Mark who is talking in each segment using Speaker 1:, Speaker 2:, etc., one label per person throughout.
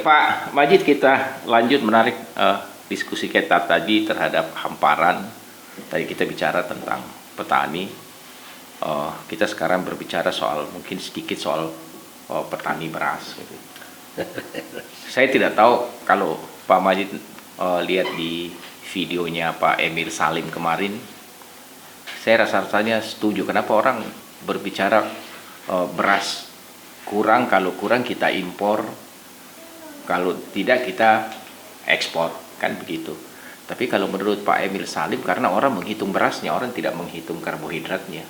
Speaker 1: Pak Majid, kita lanjut menarik diskusi kita tadi terhadap hamparan. Tadi kita bicara tentang petani. Kita sekarang berbicara soal mungkin sedikit soal petani beras. Gitu. Saya tidak tahu kalau Pak Majid lihat di videonya Pak Emil Salim kemarin. Saya rasa-rasanya setuju. Kenapa orang berbicara beras kurang, kalau kurang kita impor, kalau tidak kita ekspor, kan begitu. Tapi kalau menurut Pak Emil Salim, karena orang menghitung berasnya, orang tidak menghitung karbohidratnya.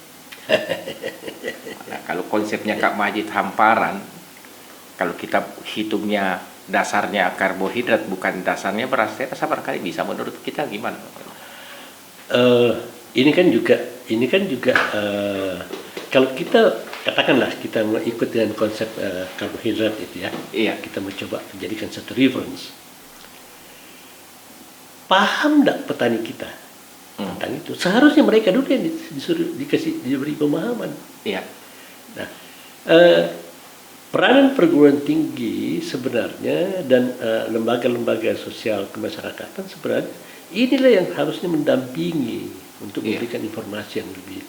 Speaker 1: Nah, kalau konsepnya Kak Majid hamparan, kalau kita hitungnya dasarnya karbohidrat bukan dasarnya beras, saya rasa barangkali bisa. Menurut kita gimana?
Speaker 2: Ini kan juga kalau kita katakanlah kita mau ikut dengan konsep karbohidrat itu ya,
Speaker 1: iya.
Speaker 2: Kita mencoba menjadikan satu reference. Paham tidak petani kita tentang itu? Seharusnya mereka dulu yang diberi pemahaman.
Speaker 1: Iya.
Speaker 2: Nah, peranan perguruan tinggi sebenarnya dan lembaga-lembaga sosial kemasyarakatan sebenarnya inilah yang harusnya mendampingi untuk memberikan informasi yang lebih.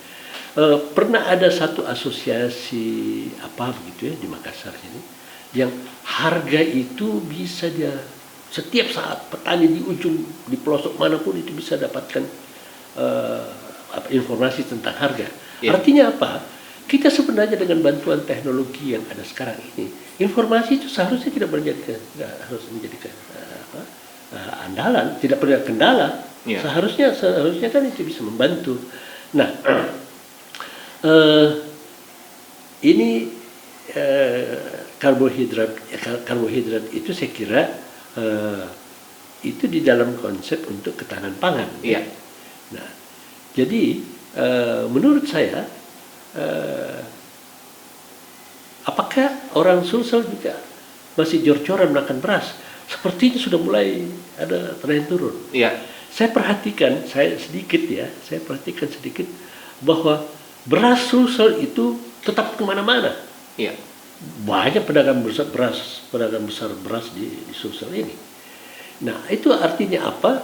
Speaker 2: Pernah ada satu asosiasi apa begitu ya di Makassar ini, yang harga itu bisa dia setiap saat petani di ujung di pelosok manapun itu bisa dapatkan informasi tentang harga. Artinya apa? Kita sebenarnya dengan bantuan teknologi yang ada sekarang ini, informasi itu seharusnya tidak harus menjadikan andalan, tidak perlu kendala. Seharusnya kan itu bisa membantu. Nah, ini karbohidrat itu saya kira itu di dalam konsep untuk ketahanan pangan.
Speaker 1: Iya.
Speaker 2: Nah, jadi menurut saya apakah orang Sulsel juga masih jor-joran makan beras? Sepertinya sudah mulai ada tren turun.
Speaker 1: Iya.
Speaker 2: Saya perhatikan sedikit bahwa beras Sulsel itu tetap kemana-mana.
Speaker 1: Iya.
Speaker 2: Banyak pedagang besar beras di Sulsel ini. Nah, itu artinya apa?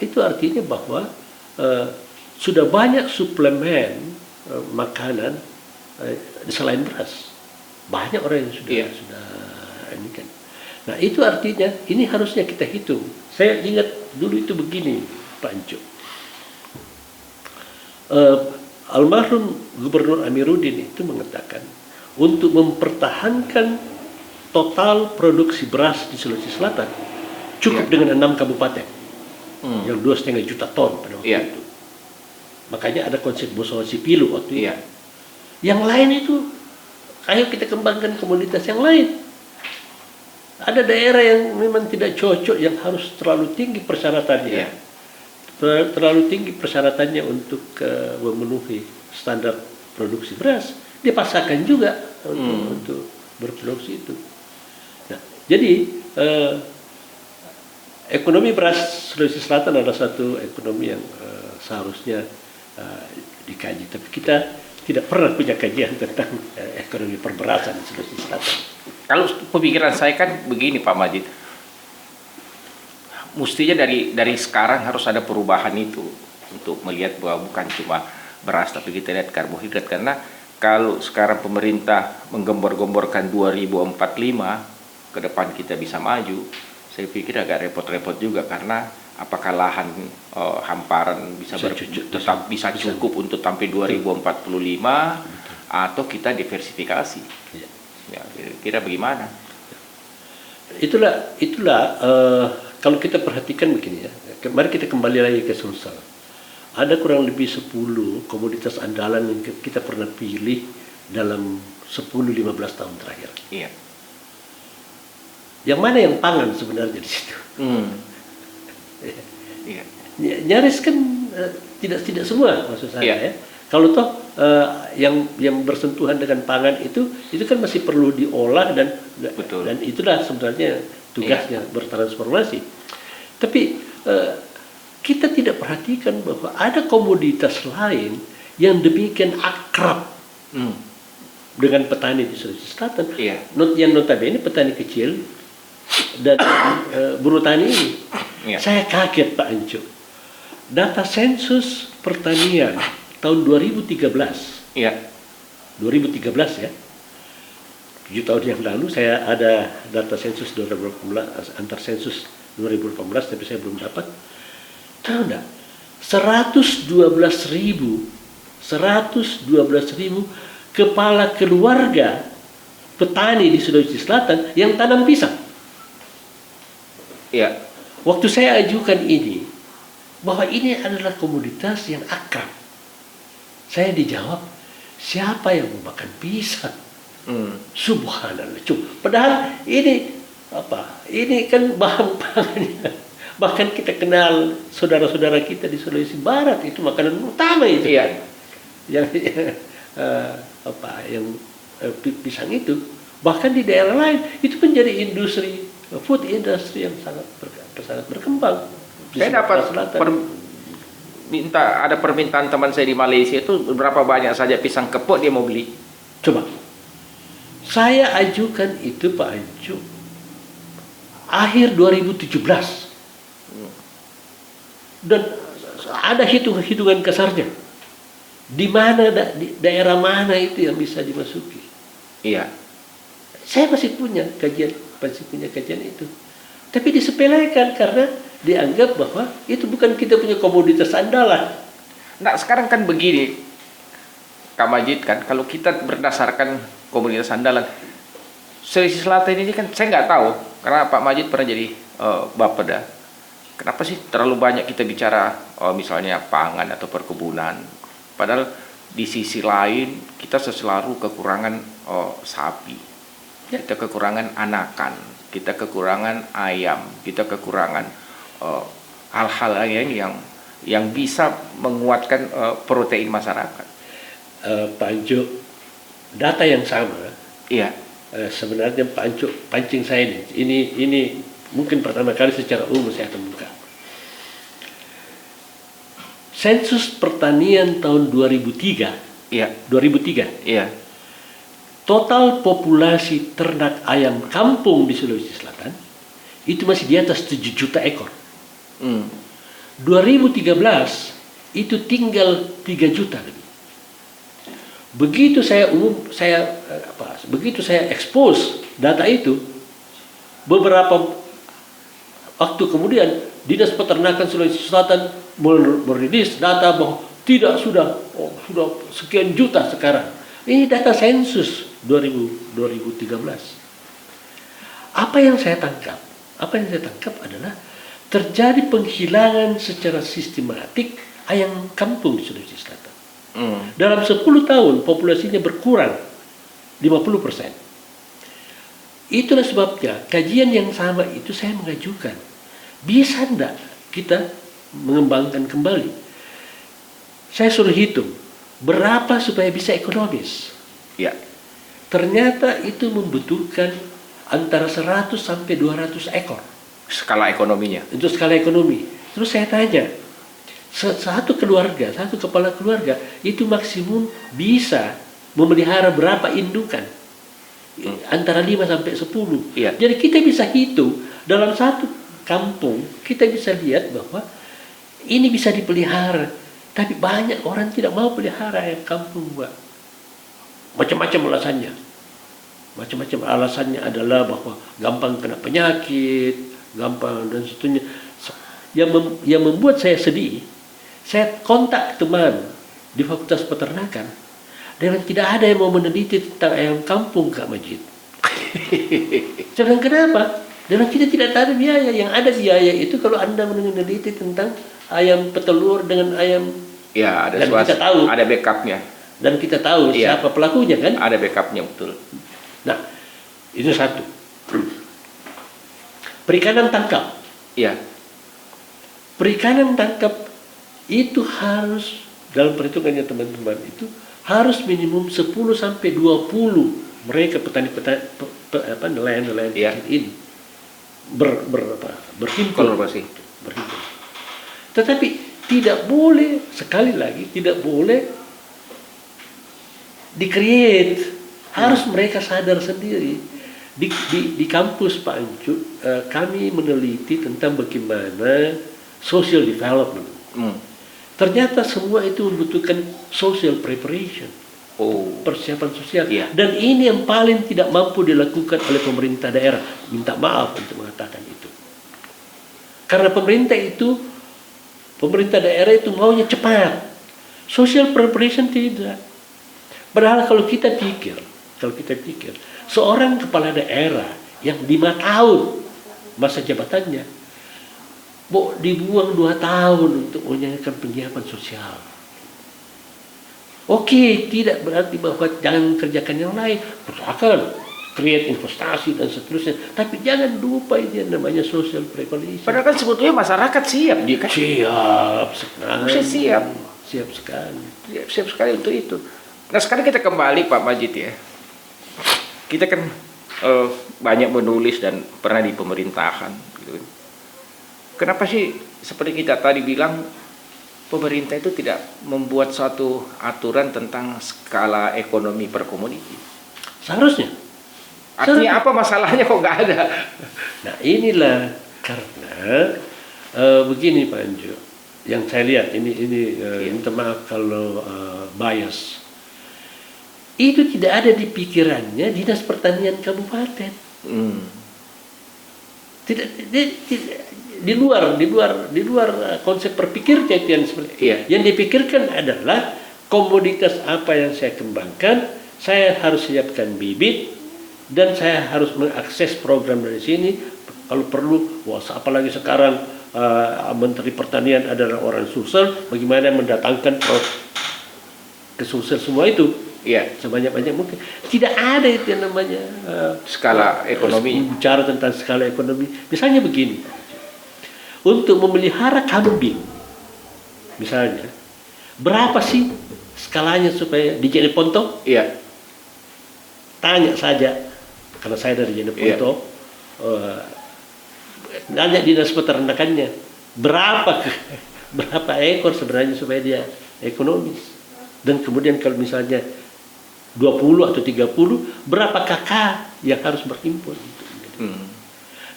Speaker 2: Itu artinya bahwa sudah banyak suplemen makanan selain beras. Banyak orang yang sudah ini kan. Nah, itu artinya ini harusnya kita hitung. Saya ingat dulu itu begini, Pak Anco. Almarhum Gubernur Amiruddin itu mengatakan untuk mempertahankan total produksi beras di Sulawesi Selatan cukup dengan 6 kabupaten yang 2,5 juta ton pada waktu itu. Makanya ada konsep Bosowa-Sipilu Pilu waktu itu. Yang lain itu, ayo kita kembangkan komoditas yang lain. Ada daerah yang memang tidak cocok, yang harus terlalu tinggi persyaratannya. Terlalu tinggi persyaratannya untuk memenuhi standar produksi beras, dipaksakan juga untuk berproduksi itu. Nah, jadi ekonomi beras Sulawesi Selatan adalah satu ekonomi yang seharusnya dikaji, tapi kita tidak pernah punya kajian tentang ekonomi perberasan di Sulawesi Selatan.
Speaker 1: Kalau pemikiran saya kan begini Pak Majid, mestinya dari sekarang harus ada perubahan itu untuk melihat bahwa bukan cuma beras tapi kita lihat karbohidrat. Karena kalau sekarang pemerintah menggembor-gemborkan 2045 ke depan kita bisa maju, saya pikir agak repot-repot juga, karena apakah lahan hamparan bisa tetap bisa cukup untuk sampai 2045 atau kita diversifikasi. Ya, kira bagaimana?
Speaker 2: Itulah kalau kita perhatikan begini ya, mari kita kembali lagi ke Sulsel. Ada kurang lebih 10 komoditas andalan yang kita pernah pilih dalam 10-15 tahun terakhir.
Speaker 1: Iya.
Speaker 2: Yang mana yang pangan sebenarnya di situ?
Speaker 1: Iya.
Speaker 2: Nyaris kan tidak semua maksud saya ya. Kalau toh yang bersentuhan dengan pangan itu kan masih perlu diolah dan itulah sebenarnya tugasnya bertransformasi. Tapi kita tidak perhatikan bahwa ada komoditas lain yang demikian akrab dengan petani di Sulawesi Selatan. Yang notabene petani kecil dan buruh tani ini.
Speaker 1: Iya.
Speaker 2: Saya kaget Pak Anco. Data sensus pertanian tahun 2013.
Speaker 1: Iya.
Speaker 2: 2013 ya. 7 tahun yang lalu saya ada data sensus 2018, antar sensus 2018, tapi saya belum dapat. Tahu enggak? 112.000 kepala keluarga petani di Sulawesi Selatan yang tanam pisang.
Speaker 1: Iya.
Speaker 2: Waktu saya ajukan ini, bahwa ini adalah komoditas yang akrab, saya dijawab, siapa yang mau makan pisang? Subhanallah. Padahal ini apa? Ini kan bahan pangannya. Bahkan kita kenal saudara-saudara kita di Sulawesi Barat itu makanan utama itu.
Speaker 1: Iya.
Speaker 2: Pisang itu. Bahkan di daerah lain itu menjadi industri, food industry yang sangat berkembang.
Speaker 1: Saya dapat ada permintaan teman saya di Malaysia itu berapa banyak saja pisang kepok dia mau beli.
Speaker 2: Coba, saya ajukan itu Pak Ancu akhir 2017 dan ada hitungan kasarnya di mana daerah mana itu yang bisa dimasuki.
Speaker 1: Iya.
Speaker 2: Saya masih punya kajian itu, tapi disepelekan karena dianggap bahwa itu bukan kita punya komoditas andalan.
Speaker 1: Nah sekarang kan begini, Kak Majid, kan kalau kita berdasarkan komoditas andalan Sulawesi Selatan ini kan saya nggak tahu karena Pak Majid pernah jadi Bapeda. Kenapa sih terlalu banyak kita bicara misalnya pangan atau perkebunan, padahal di sisi lain kita selalu kekurangan sapi, kita kekurangan anakan, kita kekurangan ayam, kita kekurangan hal-hal yang bisa menguatkan protein masyarakat.
Speaker 2: Pak Anco, data yang sama.
Speaker 1: Iya.
Speaker 2: Sebenarnya Pak Anco pancing saya ini mungkin pertama kali secara umum saya temukan. Sensus pertanian tahun 2003.
Speaker 1: Iya.
Speaker 2: 2003.
Speaker 1: Iya.
Speaker 2: Total populasi ternak ayam kampung di Sulawesi Selatan itu masih di atas 7 juta ekor. 2013 itu tinggal 3 juta lebih. Begitu saya expose data itu, beberapa waktu kemudian Dinas Peternakan Sulawesi Selatan merilis data bahwa sudah sekian juta sekarang. Ini data sensus 2013. Apa yang saya tangkap adalah terjadi penghilangan secara sistematik ayam kampung di Sulawesi Selatan. Dalam 10 tahun populasinya berkurang 50%. Itulah sebabnya kajian yang sama itu saya mengajukan. Bisa enggak kita mengembangkan kembali? Saya suruh hitung berapa supaya bisa ekonomis.
Speaker 1: Ya.
Speaker 2: Ternyata itu membutuhkan antara 100 sampai 200 ekor.
Speaker 1: Skala ekonominya.
Speaker 2: Untuk skala ekonomi. Terus saya tanya, satu kepala keluarga itu maksimum bisa memelihara berapa indukan? Antara 5 sampai 10.
Speaker 1: Iya.
Speaker 2: Jadi kita bisa hitung dalam satu kampung, kita bisa lihat bahwa ini bisa dipelihara. Tapi banyak orang tidak mau pelihara ayam kampung, Pak. Macam-macam alasannya. Macam-macam alasannya adalah bahwa gampang kena penyakit, gampang dan seterusnya. Yang membuat saya sedih, saya kontak teman di Fakultas Peternakan, dan tidak ada yang mau meneliti tentang ayam kampung, Kak Majid. Saya bilang, kenapa? Dan kita tidak ada biaya. Yang ada biaya itu kalau Anda meneliti tentang ayam petelur dengan ayam.
Speaker 1: Ya, ada
Speaker 2: dan kita tahu,
Speaker 1: ada backupnya.
Speaker 2: Dan kita tahu siapa pelakunya, kan?
Speaker 1: Ada backupnya, betul.
Speaker 2: Nah, itu satu. Perikanan tangkap.
Speaker 1: Iya.
Speaker 2: Perikanan tangkap itu harus, dalam perhitungannya teman-teman, itu harus minimum 10 sampai 20 mereka petani-petani nelayan-nelayan ini berhimpun. Tetapi tidak boleh, sekali lagi tidak boleh di-create. Harus mereka sadar sendiri. Di kampus Pak Ancu, kami meneliti tentang bagaimana social development. Ternyata semua itu membutuhkan social preparation, persiapan sosial.
Speaker 1: Iya.
Speaker 2: Dan ini yang paling tidak mampu dilakukan oleh pemerintah daerah. Minta maaf untuk mengatakan itu. Karena pemerintah daerah itu maunya cepat. Social preparation tidak. Padahal kalau kita pikir, seorang kepala daerah yang 5 tahun masa jabatannya, dibuang 2 tahun untuk menyanyikan penyiapan sosial. Oke, tidak berarti bahwa jangan kerjakan yang lain. Kerjakan, create investasi dan seterusnya. Tapi jangan lupa ini yang namanya social preparation.
Speaker 1: Padahal kan sebetulnya masyarakat siap dia kan.
Speaker 2: Siap sekali.
Speaker 1: Maksudnya siap.
Speaker 2: Siap sekali.
Speaker 1: Siap sekali untuk itu. Nah sekarang kita kembali Pak Majid ya. Kita kan banyak menulis dan pernah di pemerintahan. Gitu. Kenapa sih seperti kita tadi bilang pemerintah itu tidak membuat suatu aturan tentang skala ekonomi per komoditi?
Speaker 2: Seharusnya.
Speaker 1: Artinya apa masalahnya kok nggak ada?
Speaker 2: Nah inilah karena begini Pak Anjo, yang saya lihat ini minta maaf kalau bias. Itu tidak ada di pikirannya Dinas Pertanian Kabupaten. Tidak di luar konsep berpikirnya itu yang seperti itu. Yang dipikirkan adalah komoditas apa yang saya kembangkan, saya harus siapkan bibit dan saya harus mengakses program dari sini. Kalau perlu, apalagi sekarang Menteri Pertanian adalah orang Sulsel, bagaimana mendatangkan ke Sulsel semua itu. Sebanyak-banyak mungkin. Tidak ada itu yang namanya
Speaker 1: skala ekonomi.
Speaker 2: Bicara tentang skala ekonomi. Misalnya begini, untuk memelihara kambing, misalnya, berapa sih skalanya supaya di Jeneponto? Tanya saja, karena saya dari Jeneponto, nanya dinas peternakannya, berapa ekor sebenarnya supaya dia ekonomis. Dan kemudian kalau misalnya 20 atau 30, berapa kakak yang harus berhimpun.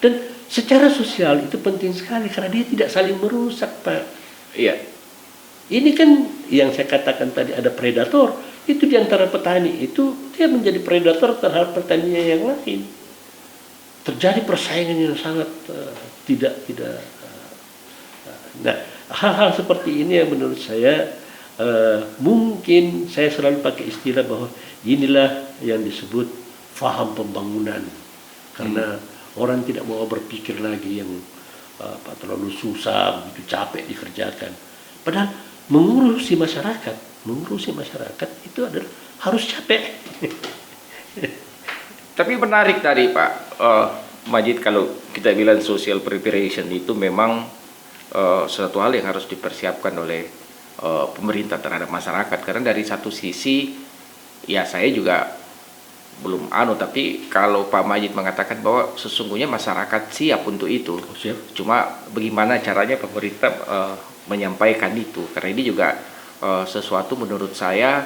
Speaker 2: Dan secara sosial itu penting sekali karena dia tidak saling merusak, Pak. Ini kan yang saya katakan tadi ada predator, itu di antara petani itu dia menjadi predator terhadap petaninya yang lain. Terjadi persaingan yang sangat tidak. Nah, hal-hal seperti ini yang menurut saya mungkin saya selalu pakai istilah bahwa inilah yang disebut faham pembangunan, karena orang tidak mau berpikir lagi yang terlalu susah, begitu capek dikerjakan. Padahal mengurusi masyarakat itu adalah harus capek.
Speaker 1: Tapi menarik tadi Pak Majid, kalau kita bilang social preparation itu memang suatu hal yang harus dipersiapkan oleh pemerintah terhadap masyarakat, karena dari satu sisi ya saya juga belum tapi kalau Pak Majid mengatakan bahwa sesungguhnya masyarakat siap untuk itu, cuma bagaimana caranya pemerintah menyampaikan itu, karena ini juga sesuatu menurut saya,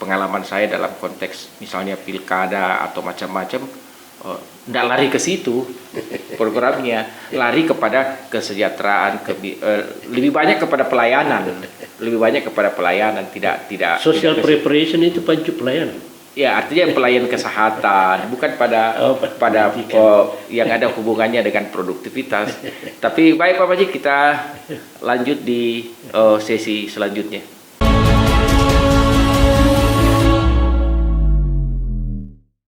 Speaker 1: pengalaman saya dalam konteks misalnya pilkada atau macam-macam, tidak lari ke situ programnya, lari kepada kesejahteraan, lebih banyak kepada pelayanan, tidak
Speaker 2: social preparation itu pancu pelayanan.
Speaker 1: Ya, artinya pelayanan kesehatan, bukan pada yang ada hubungannya dengan produktivitas. Tapi baik Pak Majid, kita lanjut di sesi selanjutnya.